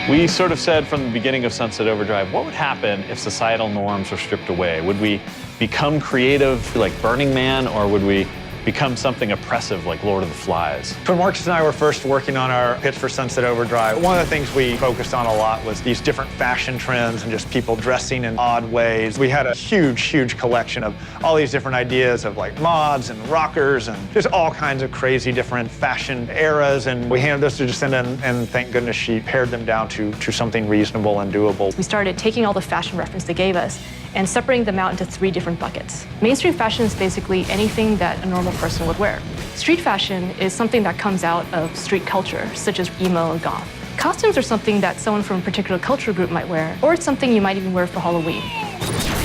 We sort of said from the beginning of Sunset Overdrive, what would happen if societal norms were stripped away? Would we become creative like Burning Man, or would we become something oppressive like Lord of the Flies? When Marcus and I were first working on our pitch for Sunset Overdrive, one of the things we focused on a lot was these different fashion trends and just people dressing in odd ways. We had a huge collection of all these different ideas of like mods and rockers and just all kinds of crazy different fashion eras. And we handed those to Jacinda, and thank goodness she pared them down to something reasonable and doable. We started taking all the fashion reference they gave us and separating them out into 3 different buckets. Mainstream fashion is basically anything that a normal person would wear. Street fashion is something that comes out of street culture, such as emo or goth. Costumes are something that someone from a particular culture group might wear, or it's something you might even wear for Halloween.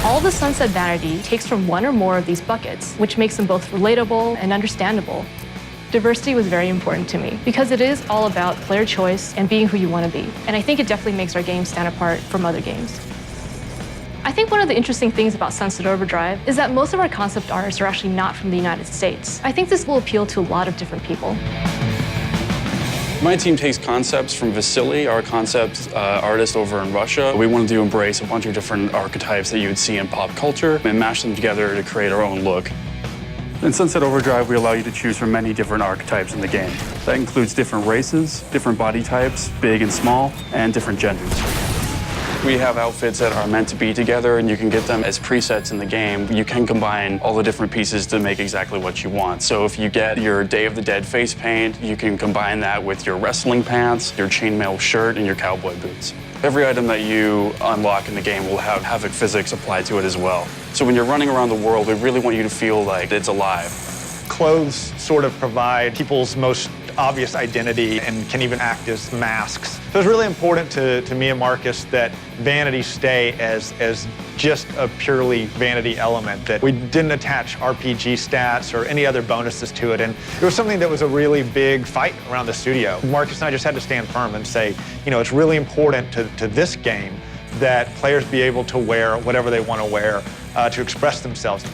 All the Sunset vanity takes from one or more of these buckets, which makes them both relatable and understandable. Diversity was very important to me because it is all about player choice and being who you want to be. And I think it definitely makes our game stand apart from other games. I think one of the interesting things about Sunset Overdrive is that most of our concept artists are actually not from the United States. I think this will appeal to a lot of different people. My team takes concepts from Vasily, our concept artist over in Russia. We wanted to embrace a bunch of different archetypes that you would see in pop culture and mash them together to create our own look. In Sunset Overdrive, we allow you to choose from many different archetypes in the game. That includes different races, different body types, big and small, and different genders. We have outfits that are meant to be together, and you can get them as presets in the game. You can combine all the different pieces to make exactly what you want. So if you get your Day of the Dead face paint, you can combine that with your wrestling pants, your chainmail shirt, and your cowboy boots. Every item that you unlock in the game will have Havoc physics applied to it as well. So when you're running around the world, we really want you to feel like it's alive. Clothes sort of provide people's most obvious identity and can even act as masks. So it's really important to me and Marcus that vanity stay as just a purely vanity element, that we didn't attach RPG stats or any other bonuses to it. And it was something that was a really big fight around the studio. Marcus and I just had to stand firm and say, you know, it's really important to this game that players be able to wear whatever they want to wear to express themselves.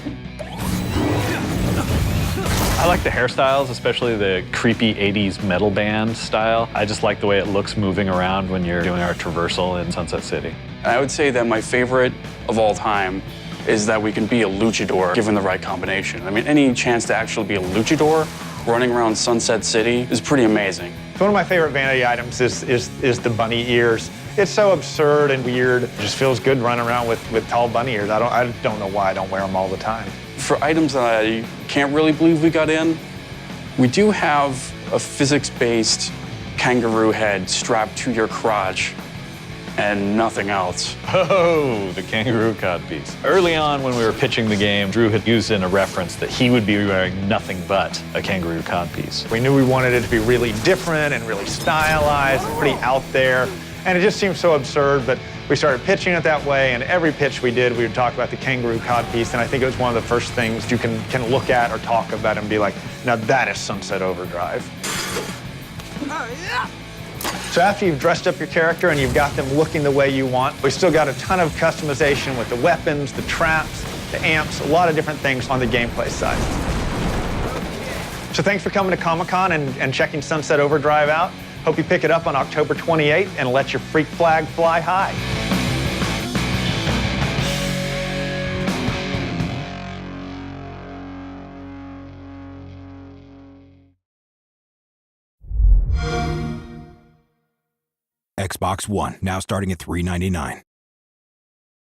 I like the hairstyles, especially the creepy 80s metal band style. I just like the way it looks moving around when you're doing our traversal in Sunset City. I would say that my favorite of all time is that we can be a luchador given the right combination. I mean, any chance to actually be a luchador running around Sunset City is pretty amazing. One of my favorite vanity items is the bunny ears. It's so absurd and weird. It just feels good running around with tall bunny ears. I don't know why I don't wear them all the time. For items that I can't really believe we got in, we do have a physics-based kangaroo head strapped to your crotch and nothing else. Oh, the kangaroo codpiece. Early on when we were pitching the game, Drew had used in a reference that he would be wearing nothing but a kangaroo codpiece. We knew we wanted it to be really different and really stylized and pretty out there. And it just seemed so absurd, but we started pitching it that way, and every pitch we did, we would talk about the kangaroo codpiece, and I think it was one of the first things you can look at or talk about and be like, now that is Sunset Overdrive. So after you've dressed up your character and you've got them looking the way you want, we still got a ton of customization with the weapons, the traps, the amps, a lot of different things on the gameplay side. So thanks for coming to Comic-Con and checking Sunset Overdrive out. Hope you pick it up on October 28th and let your freak flag fly high. Xbox One, now starting at $399.